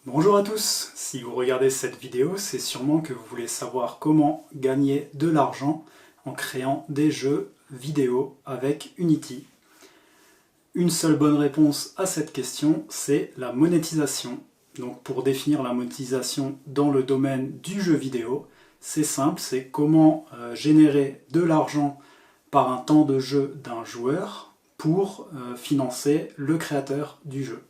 Bonjour à tous, si vous regardez cette vidéo, c'est sûrement que vous voulez savoir comment gagner de l'argent en créant des jeux vidéo avec Unity. Une seule bonne réponse à cette question, c'est la monétisation. Donc pour définir la monétisation dans le domaine du jeu vidéo, c'est simple, c'est comment générer de l'argent par un temps de jeu d'un joueur pour financer le créateur du jeu.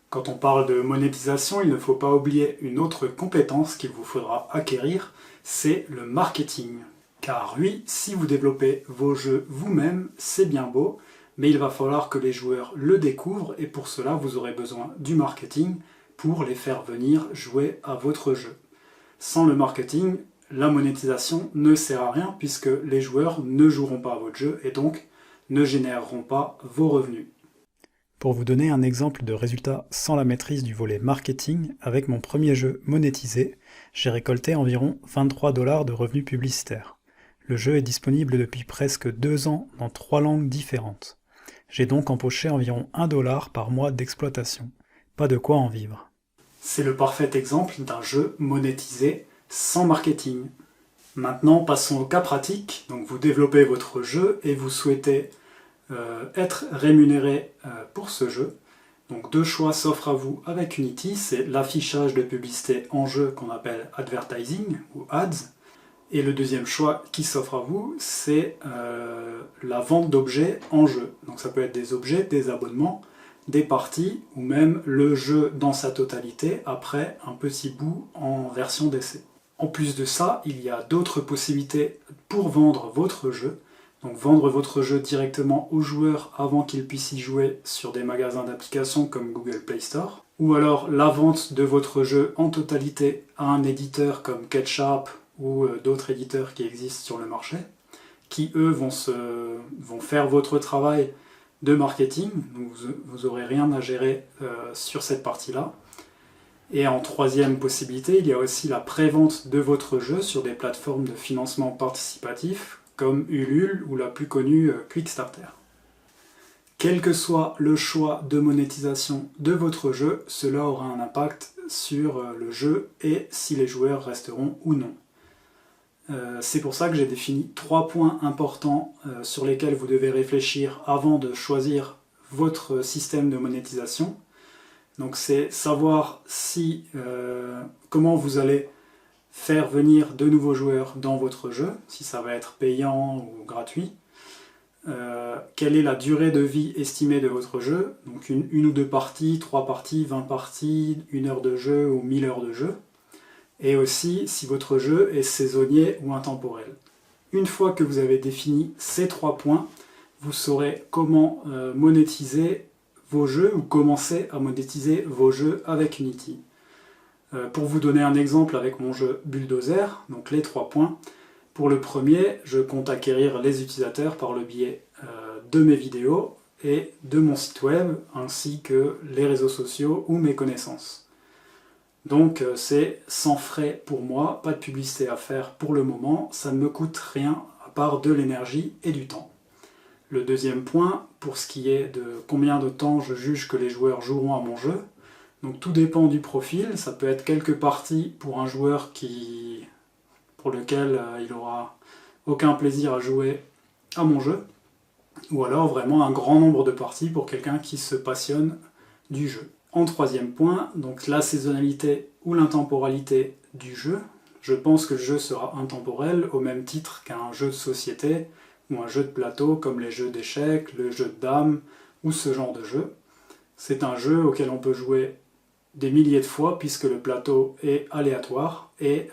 Quand on parle de monétisation, il ne faut pas oublier une autre compétence qu'il vous faudra acquérir, c'est le marketing. Car oui, si vous développez vos jeux vous-même, c'est bien beau, mais il va falloir que les joueurs le découvrent et pour cela vous aurez besoin du marketing pour les faire venir jouer à votre jeu. Sans le marketing, la monétisation ne sert à rien puisque les joueurs ne joueront pas à votre jeu et donc ne généreront pas vos revenus. Pour vous donner un exemple de résultat sans la maîtrise du volet marketing, avec mon premier jeu monétisé, j'ai récolté environ 23 $ de revenus publicitaires. Le jeu est disponible depuis presque 2 ans dans 3 langues différentes. J'ai donc empoché environ 1 $ par mois d'exploitation. Pas de quoi en vivre. C'est le parfait exemple d'un jeu monétisé sans marketing. Maintenant, passons au cas pratique. Donc vous développez votre jeu et vous souhaitez être rémunéré pour ce jeu. Donc deux choix s'offrent à vous avec Unity, c'est l'affichage de publicité en jeu qu'on appelle advertising ou ads, et le deuxième choix qui s'offre à vous, c'est la vente d'objets en jeu. Donc ça peut être des objets, des abonnements, des parties, ou même le jeu dans sa totalité après un petit bout en version d'essai. En plus de ça, il y a d'autres possibilités pour vendre votre jeu. Donc vendre votre jeu directement aux joueurs avant qu'ils puissent y jouer sur des magasins d'applications comme Google Play Store. Ou alors la vente de votre jeu en totalité à un éditeur comme Ketchup ou d'autres éditeurs qui existent sur le marché, qui eux vont faire votre travail de marketing, donc vous n'aurez rien à gérer sur cette partie-là. Et en troisième possibilité, il y a aussi la pré-vente de votre jeu sur des plateformes de financement participatif comme Ulule ou la plus connue Quickstarter. Quel que soit le choix de monétisation de votre jeu, cela aura un impact sur le jeu et si les joueurs resteront ou non. C'est pour ça que j'ai défini 3 points importants sur lesquels vous devez réfléchir avant de choisir votre système de monétisation. Donc c'est savoir comment vous allez faire venir de nouveaux joueurs dans votre jeu, si ça va être payant ou gratuit. Quelle est la durée de vie estimée de votre jeu, donc une ou deux parties, 3 parties, 20 parties, 1 heure de jeu ou 1000 heures de jeu. Et aussi si votre jeu est saisonnier ou intemporel. Une fois que vous avez défini ces 3 points, vous saurez comment monétiser vos jeux ou commencer à monétiser vos jeux avec Unity. Pour vous donner un exemple avec mon jeu Bulldozer, donc les 3 points, pour le premier, je compte acquérir les utilisateurs par le biais de mes vidéos et de mon site web, ainsi que les réseaux sociaux ou mes connaissances. Donc c'est sans frais pour moi, pas de publicité à faire pour le moment, ça ne me coûte rien à part de l'énergie et du temps. Le deuxième point, pour ce qui est de combien de temps je juge que les joueurs joueront à mon jeu, donc tout dépend du profil, ça peut être quelques parties pour un joueur pour lequel il n'aura aucun plaisir à jouer à mon jeu, ou alors vraiment un grand nombre de parties pour quelqu'un qui se passionne du jeu. En troisième point, donc la saisonnalité ou l'intemporalité du jeu. Je pense que le jeu sera intemporel au même titre qu'un jeu de société ou un jeu de plateau comme les jeux d'échecs, le jeu de dames ou ce genre de jeu. C'est un jeu auquel on peut jouer des milliers de fois puisque le plateau est aléatoire et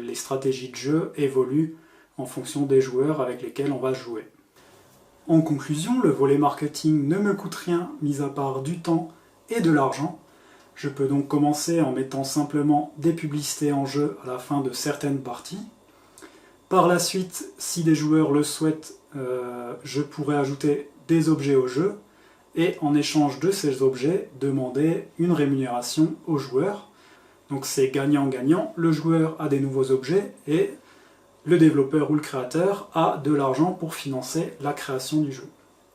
les stratégies de jeu évoluent en fonction des joueurs avec lesquels on va jouer. En conclusion, le volet marketing ne me coûte rien mis à part du temps et de l'argent. Je peux donc commencer en mettant simplement des publicités en jeu à la fin de certaines parties. Par la suite, si les joueurs le souhaitent, je pourrais ajouter des objets au jeu et en échange de ces objets, demander une rémunération aux joueurs. Donc c'est gagnant-gagnant, le joueur a des nouveaux objets et le développeur ou le créateur a de l'argent pour financer la création du jeu.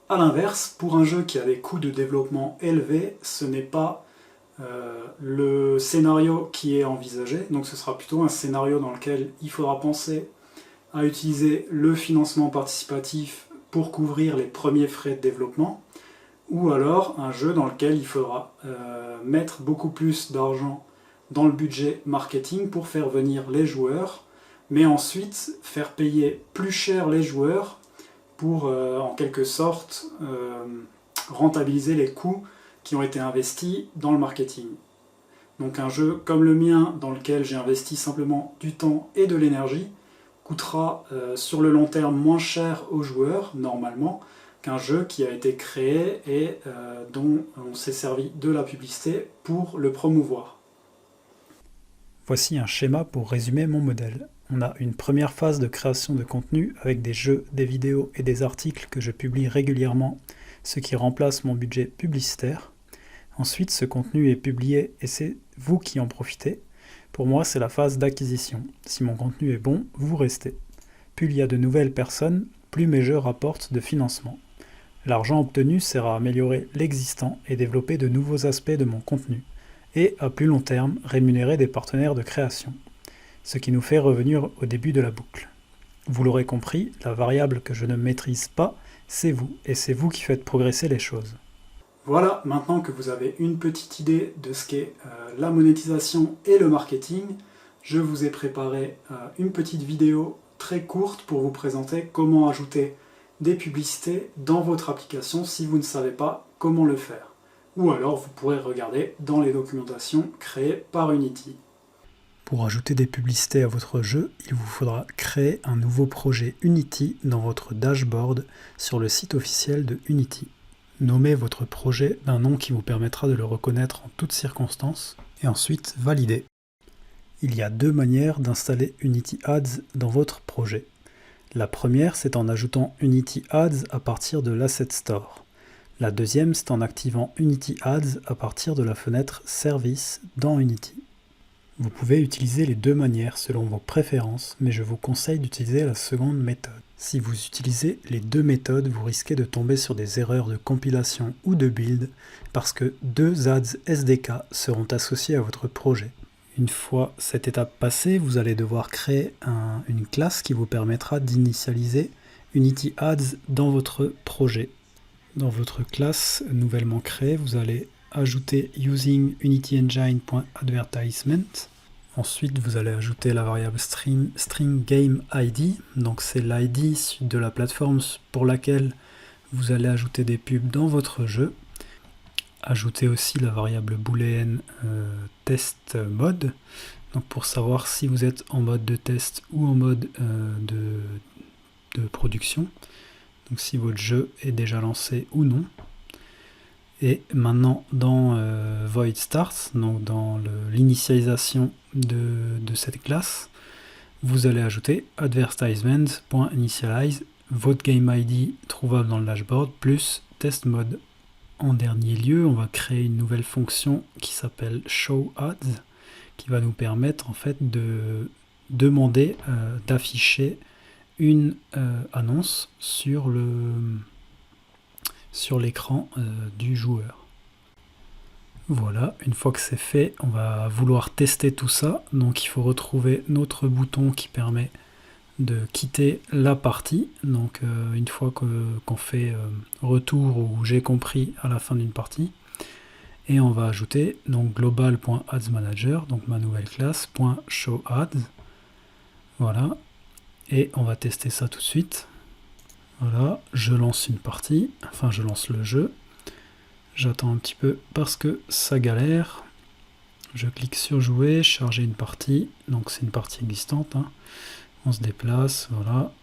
A l'inverse, pour un jeu qui a des coûts de développement élevés, ce n'est pas le scénario qui est envisagé. Donc ce sera plutôt un scénario dans lequel il faudra penser à utiliser le financement participatif pour couvrir les premiers frais de développement, ou alors un jeu dans lequel il faudra mettre beaucoup plus d'argent dans le budget marketing pour faire venir les joueurs, mais ensuite faire payer plus cher les joueurs pour en quelque sorte rentabiliser les coûts qui ont été investis dans le marketing. Donc un jeu comme le mien, dans lequel j'ai investi simplement du temps et de l'énergie, coûtera sur le long terme moins cher aux joueurs, normalement, qu'un jeu qui a été créé et dont on s'est servi de la publicité pour le promouvoir. Voici un schéma pour résumer mon modèle. On a une première phase de création de contenu avec des jeux, des vidéos et des articles que je publie régulièrement, ce qui remplace mon budget publicitaire. Ensuite, ce contenu est publié et c'est vous qui en profitez. Pour moi, c'est la phase d'acquisition. Si mon contenu est bon, vous restez. Plus il y a de nouvelles personnes, plus mes jeux rapportent de financement. L'argent obtenu sert à améliorer l'existant et développer de nouveaux aspects de mon contenu, et à plus long terme, rémunérer des partenaires de création, ce qui nous fait revenir au début de la boucle. Vous l'aurez compris, la variable que je ne maîtrise pas, c'est vous, et c'est vous qui faites progresser les choses. Voilà, maintenant que vous avez une petite idée de ce qu'est la monétisation et le marketing, je vous ai préparé une petite vidéo très courte pour vous présenter comment ajouter des publicités dans votre application si vous ne savez pas comment le faire. Ou alors vous pourrez regarder dans les documentations créées par Unity. Pour ajouter des publicités à votre jeu, il vous faudra créer un nouveau projet Unity dans votre dashboard sur le site officiel de Unity. Nommez votre projet d'un nom qui vous permettra de le reconnaître en toutes circonstances et ensuite valider. Il y a deux manières d'installer Unity Ads dans votre projet. La première, c'est en ajoutant Unity Ads à partir de l'Asset Store. La deuxième, c'est en activant Unity Ads à partir de la fenêtre Service dans Unity. Vous pouvez utiliser les deux manières selon vos préférences, mais je vous conseille d'utiliser la seconde méthode. Si vous utilisez les deux méthodes, vous risquez de tomber sur des erreurs de compilation ou de build parce que deux ads SDK seront associés à votre projet. Une fois cette étape passée, vous allez devoir créer une classe qui vous permettra d'initialiser Unity Ads dans votre projet. Dans votre classe nouvellement créée, vous allez ajouter using unityengine.advertisement. Ensuite, vous allez ajouter la variable string game ID. Donc c'est l'ID de la plateforme pour laquelle vous allez ajouter des pubs dans votre jeu. Ajoutez aussi la variable booléenne test mode. Donc pour savoir si vous êtes en mode de test ou en mode de production. Donc si votre jeu est déjà lancé ou non. Et maintenant dans void start, donc dans l'initialisation de cette classe, vous allez ajouter advertisement.initialize votre game ID trouvable dans le dashboard plus test mode. En dernier lieu, on va créer une nouvelle fonction qui s'appelle show ads, qui va nous permettre en fait de demander d'afficher une annonce sur l'écran du joueur. Voilà, une fois que c'est fait, on va vouloir tester tout ça. Donc il faut retrouver notre bouton qui permet de quitter la partie. Donc une fois qu'on fait retour ou j'ai compris à la fin d'une partie. Et on va ajouter donc global.adsManager, donc ma nouvelle classe, .showAds. Voilà. Et on va tester ça tout de suite. Voilà, je lance une partie, enfin je lance le jeu. J'attends un petit peu parce que ça galère. Je clique sur jouer, charger une partie. Donc c'est une partie existante. Hein. On se déplace, voilà.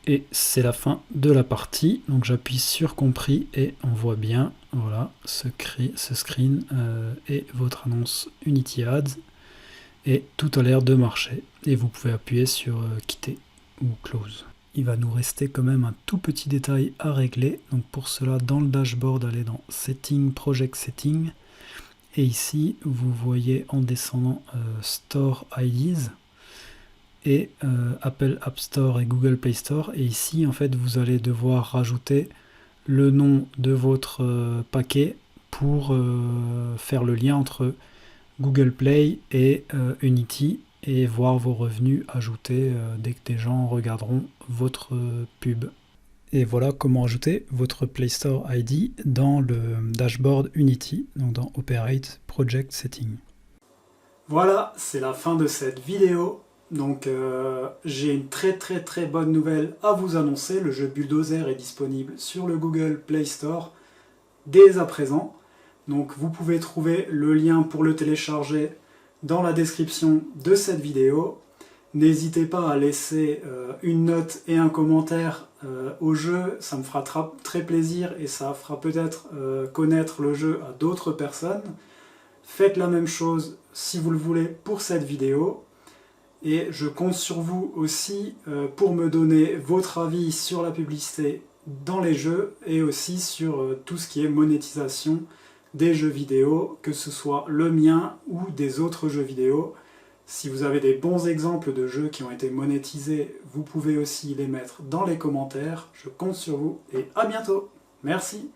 Et c'est la fin de la partie. Donc j'appuie sur compris et on voit bien, voilà, ce screen et votre annonce Unity Ads. Et tout a l'air de marcher. Et vous pouvez appuyer sur quitter ou close. Il va nous rester quand même un tout petit détail à régler. Donc pour cela, dans le dashboard, allez dans Setting, Project Setting. Et ici, vous voyez en descendant Store IDs et Apple App Store et Google Play Store. Et ici, en fait, vous allez devoir rajouter le nom de votre paquet pour faire le lien entre Google Play et Unity et voir vos revenus ajoutés dès que des gens regarderont votre pub. Et voilà comment ajouter votre Play Store ID dans le dashboard Unity, donc dans Operate Project Setting. Voilà, c'est la fin de cette vidéo. Donc j'ai une très bonne nouvelle à vous annoncer. Le jeu Bulldozer est disponible sur le Google Play Store dès à présent. Donc vous pouvez trouver le lien pour le télécharger dans la description de cette vidéo. N'hésitez pas à laisser une note et un commentaire au jeu, ça me fera très plaisir et ça fera peut-être connaître le jeu à d'autres personnes. Faites la même chose si vous le voulez pour cette vidéo. Et je compte sur vous aussi pour me donner votre avis sur la publicité dans les jeux et aussi sur tout ce qui est monétisation des jeux vidéo, que ce soit le mien ou des autres jeux vidéo. Si vous avez des bons exemples de jeux qui ont été monétisés, vous pouvez aussi les mettre dans les commentaires. Je compte sur vous et à bientôt. Merci.